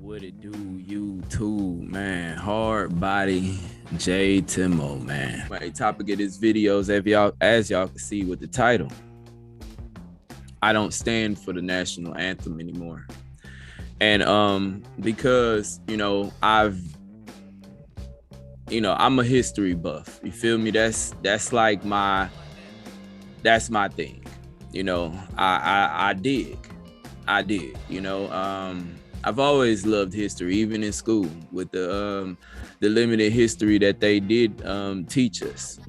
What it do, YouTube, man? Hard body J Timo, man. My topic of this video is, as y'all can see with the title, I don't stand for the national anthem anymore. And because I'm a history buff. You feel me? That's like that's my thing. I dig. I've always loved history, even in school, with the limited history that they did teach us.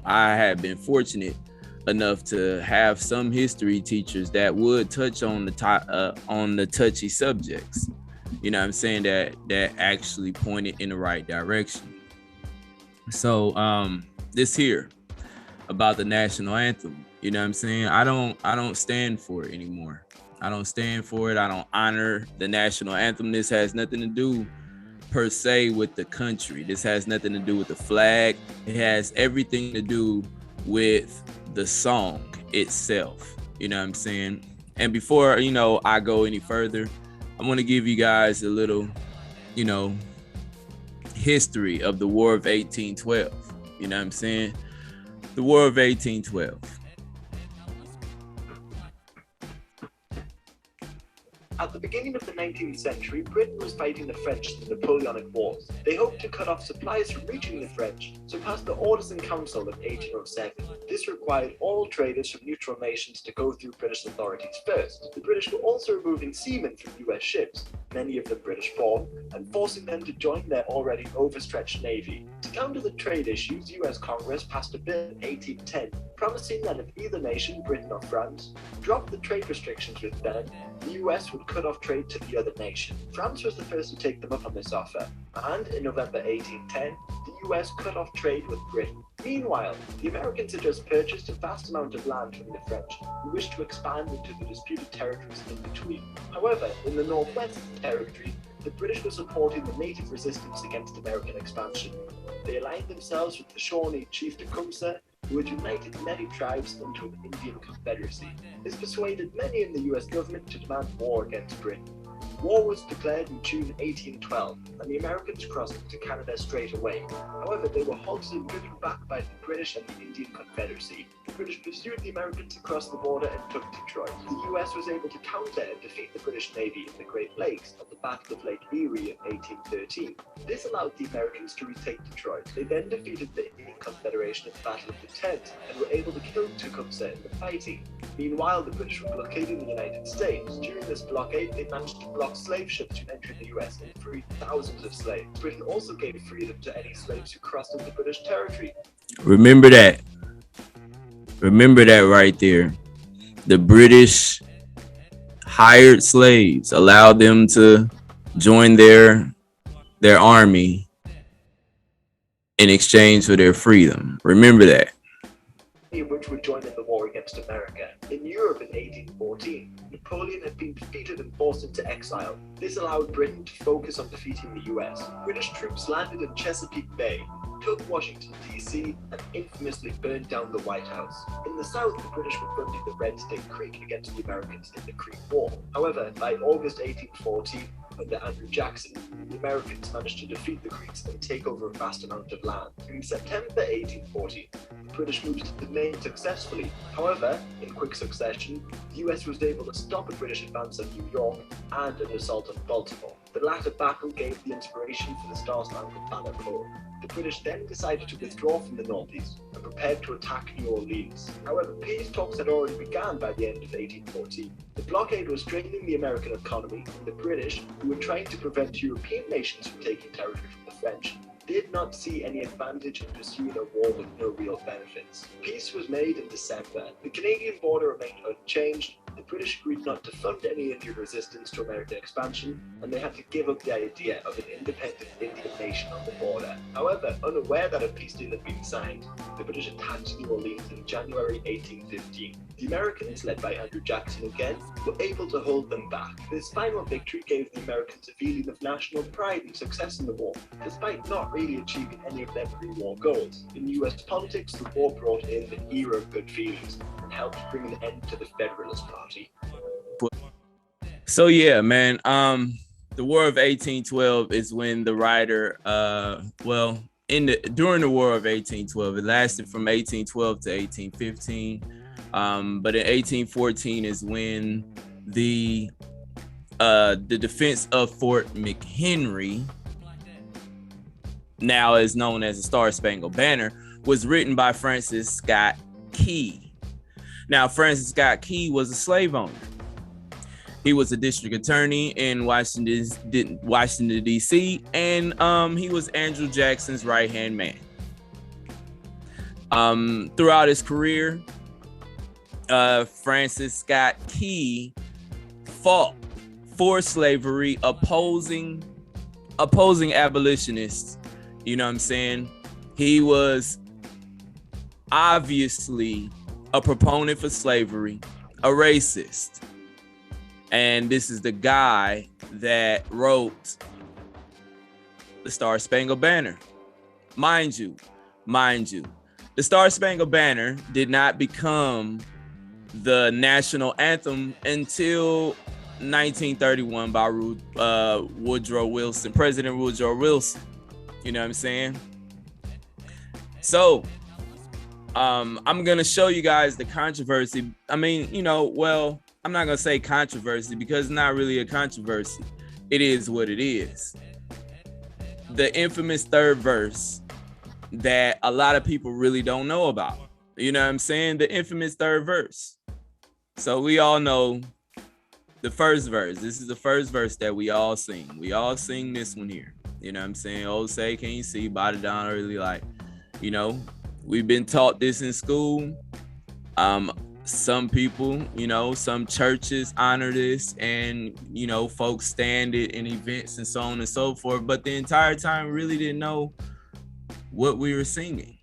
I have been fortunate enough to have some history teachers that would touch on the touchy subjects. You know what I'm saying, that actually pointed in the right direction. So this here about the national anthem, you know what I'm saying? I don't stand for it anymore. I don't stand for it. I don't honor the national anthem. This has nothing to do per se with the country. This has nothing to do with the flag. It has everything to do with the song itself. You know what I'm saying? And before, I go any further, I want to give you guys a little, history of the War of 1812. You know what I'm saying? The War of 1812. At the beginning of the 19th century, Britain was fighting the French in the Napoleonic Wars. They hoped to cut off supplies from reaching the French, so passed the Orders in Council of 1807. This required all traders from neutral nations to go through British authorities first. The British were also removing seamen from US ships, many of them British-born, and forcing them to join their already overstretched navy. To counter the trade issues, US Congress passed a bill in 1810, promising that if either nation, Britain or France, dropped the trade restrictions with them, the US would cut off trade to the other nation. France was the first to take them up on this offer, and in November 1810, the US cut off trade with Britain. Meanwhile, the Americans had just purchased a vast amount of land from the French, who wished to expand into the disputed territories in between. However, in the Northwest Territory, the British were supporting the native resistance against American expansion. They aligned themselves with the Shawnee chief Tecumseh, who had united many tribes into an Indian confederacy. This persuaded many in the US government to demand war against Britain. War was declared in June 1812, and the Americans crossed into Canada straight away. However, they were halted and driven back by the British and the Indian Confederacy. The British pursued the Americans across the border and took Detroit. The US was able to counter and defeat the British Navy in the Great Lakes at the Battle of Lake Erie in 1813. This allowed the Americans to retake Detroit. They then defeated the Indian Confederation at the Battle of the Tent and were able to kill Tecumseh in the fighting. Meanwhile, the British were blockading the United States. During this blockade, they managed to block slave ships from entering the US and freed thousands of slaves. Britain also gave freedom to any slaves who crossed into British territory. Remember that. Remember that right there. The British hired slaves, allowed them to join their army in exchange for their freedom. Remember that. Which would join in the war against America. In Europe in 1814, Napoleon had been defeated and forced into exile. This allowed Britain to focus on defeating the US. British troops landed in Chesapeake Bay, took Washington, D.C., and infamously burned down the White House. In the South, the British were fronting the Red State Creek against the Americans in the Creek War. However, by August 1814, under Andrew Jackson, the Americans managed to defeat the Creeks and take over a vast amount of land. In September 1840, the British moved to the Maine successfully. However, in quick succession, the US was able to stop a British advance on New York and an assault on Baltimore. The latter battle gave the inspiration for the Star-Spangled Banner Corps. The British then decided to withdraw from the Northeast and prepared to attack New Orleans. However, peace talks had already begun by the end of 1814. The blockade was straining the American economy, and the British, who were trying to prevent European nations from taking territory from the French, did not see any advantage in pursuing a war with no real benefits. Peace was made in December. The Canadian border remained unchanged. The British agreed not to fund any Indian resistance to American expansion, and they had to give up the idea of an independent Indian nation on the border. However, unaware that a peace deal had been signed, the British attacked New Orleans in January 1815. The Americans, led by Andrew Jackson again, were able to hold them back. This final victory gave the Americans a feeling of national pride and success in the war, despite not really achieving any of their pre-war goals. In US politics, the war brought in an era of good feelings and helped bring an end to the Federalist Party. So yeah, man, The War of 1812 is when the writer, during the War of 1812, it lasted from 1812 to 1815. But in 1814 is when the defense of Fort McHenry, now is known as the Star-Spangled Banner, was written by Francis Scott Key. Now, Francis Scott Key was a slave owner. He was a district attorney in Washington, D.C., and he was Andrew Jackson's right-hand man. Throughout his career, Francis Scott Key fought for slavery, opposing abolitionists. You know what I'm saying? He was obviously a proponent for slavery, a racist. And this is the guy that wrote the Star-Spangled Banner. Mind you, the Star-Spangled Banner did not become the national anthem until 1931 by Woodrow Wilson, President Woodrow Wilson. You know what I'm saying? So, I'm going to show you guys the controversy. I mean, I'm not going to say controversy because it's not really a controversy. It is what it is. The infamous third verse that a lot of people really don't know about. You know what I'm saying? The infamous third verse. So we all know the first verse. This is the first verse that we all sing. We all sing this one here. You know what I'm saying? Oh, say, can you see? Body down early. Like, we've been taught this in school. Some people, some churches honor this, and, folks stand it in events and so on and so forth. But the entire time really didn't know what we were singing.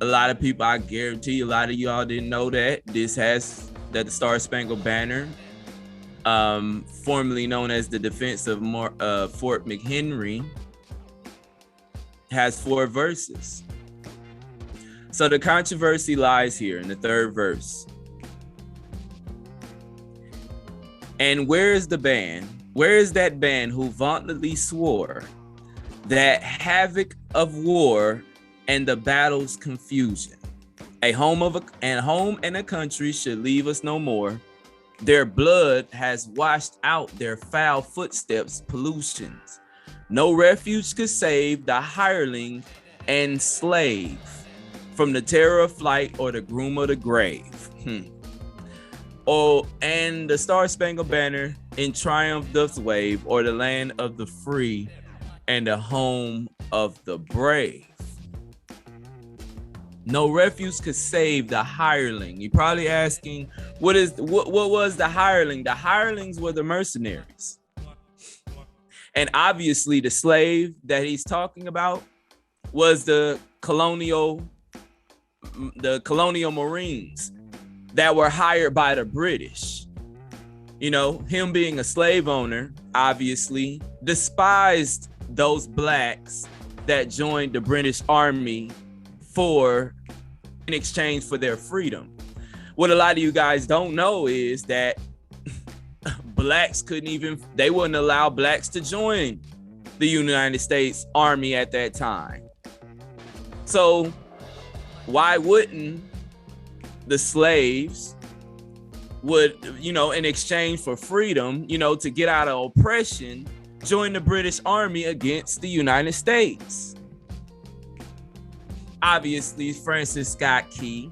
A lot of people, I guarantee a lot of y'all didn't know that the Star-Spangled Banner, formerly known as the defense of Fort McHenry, has 4 verses. So the controversy lies here in the third verse. And where is the band? Where is that band who vauntingly swore that havoc of war and the battle's confusion, a home and a country should leave us no more. Their blood has washed out their foul footsteps, pollutions. No refuge could save the hireling and slave from the terror of flight or the gloom of the grave. Oh, and the Star-Spangled Banner in triumph doth wave, or the land of the free and the home of the brave. No refuge could save the hireling. You're probably asking, what was the hireling? The hirelings were the mercenaries. And obviously the slave that he's talking about was the colonial Marines that were hired by the British. Him being a slave owner, obviously despised those blacks that joined the British Army in exchange for their freedom. What a lot of you guys don't know is that blacks they wouldn't allow blacks to join the United States Army at that time. So why wouldn't the slaves in exchange for freedom, to get out of oppression, join the British Army against the United States? Obviously, Francis Scott Key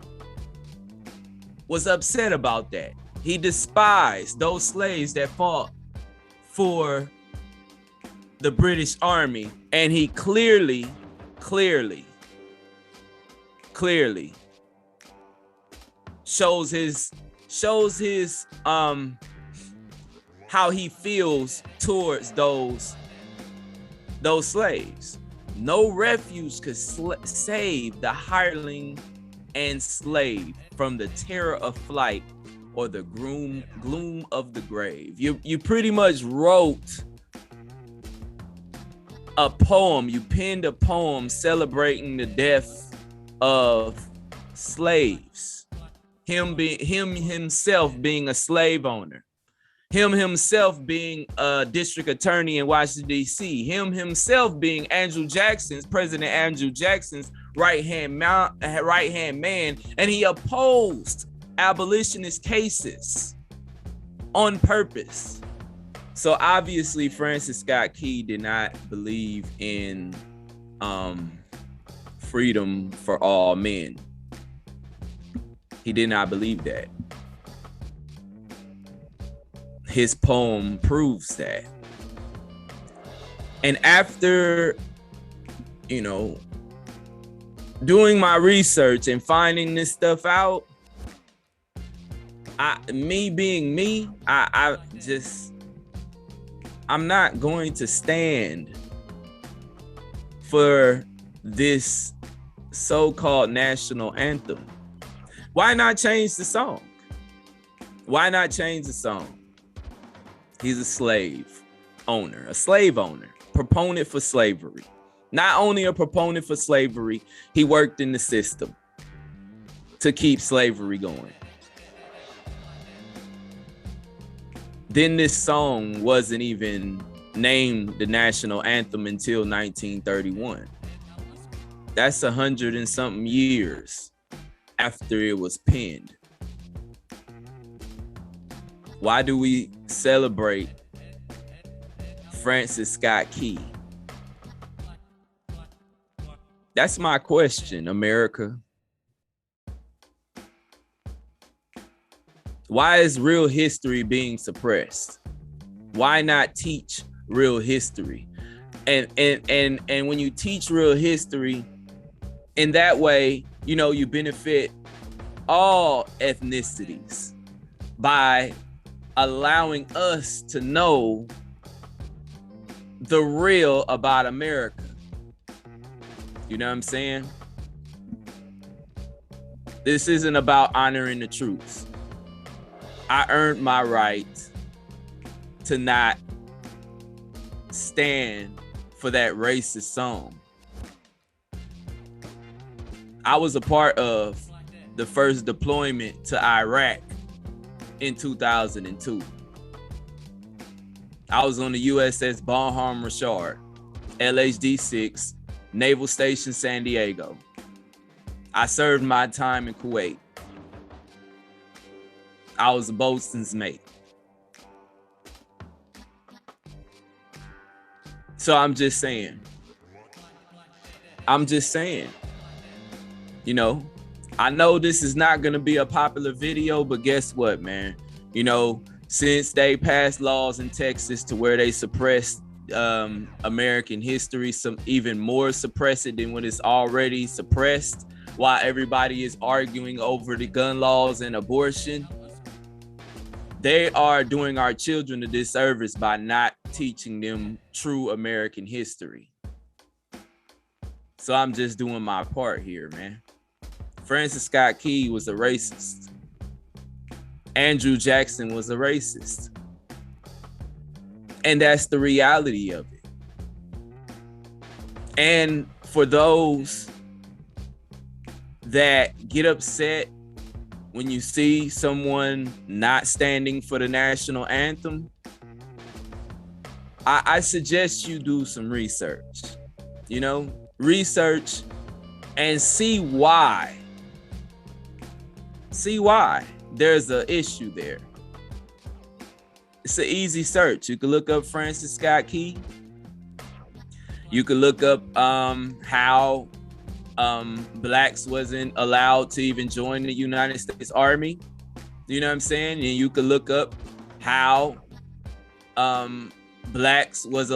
was upset about that. He despised those slaves that fought for the British Army, and he clearly shows his how he feels towards those slaves. No refuge could save the hireling and slave from the terror of flight or the gloom of the grave. You pretty much wrote a poem. You penned a poem celebrating the death of slaves. Himself being a slave owner. Him himself being a district attorney in Washington, D.C. Him himself being President Andrew Jackson's right-hand man, and he opposed abolitionist cases on purpose. So obviously Francis Scott Key did not believe in freedom for all men. He did not believe that. His poem proves that. And after, doing my research and finding this stuff out, me being me, I'm not going to stand for this so-called national anthem. Why not change the song? Why not change the song? He's a slave owner, proponent for slavery. Not only a proponent for slavery, he worked in the system to keep slavery going. Then this song wasn't even named the national anthem until 1931. That's 100 and something years after it was penned. Why do we celebrate Francis Scott Key? That's my question, America. Why is real history being suppressed? Why not teach real history? And when you teach real history, in that way, you benefit all ethnicities by allowing us to know the real about America. You know what I'm saying? This isn't about honoring the troops. I earned my right to not stand for that racist song. I was a part of the first deployment to Iraq in 2002. I was on the USS Bonhomme Richard, LHD-6, Naval Station San Diego. I served my time in Kuwait. I was a boatswain's mate. So I'm just saying, I know this is not going to be a popular video, but guess what, man? Since they passed laws in Texas to where they suppressed American history, some even more suppress it than when it's already suppressed, while everybody is arguing over the gun laws and abortion, they are doing our children a disservice by not teaching them true American history. So I'm just doing my part here, man. Francis Scott Key was a racist. Andrew Jackson was a racist. And that's the reality of it. And for those that get upset when you see someone not standing for the national anthem, I suggest you do some research. Research and see why. See why there's an issue there. It's an easy search. You can look up Francis Scott Key. You can look up how blacks wasn't allowed to even join the United States Army. You know what I'm saying? And you can look up how blacks was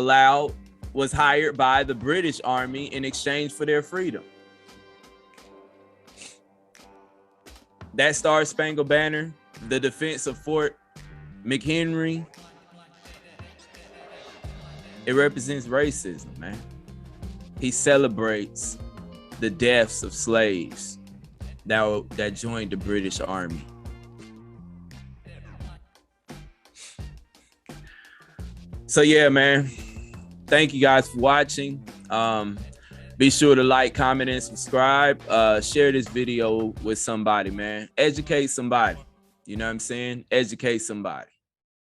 hired by the British Army in exchange for their freedom. That Star-Spangled Banner, the defense of Fort McHenry, it represents racism, man. He celebrates the deaths of slaves that joined the British Army. So yeah, man. Thank you guys for watching. Be sure to like, comment, and subscribe. Share this video with somebody, man. Educate somebody. You know what I'm saying? Educate somebody.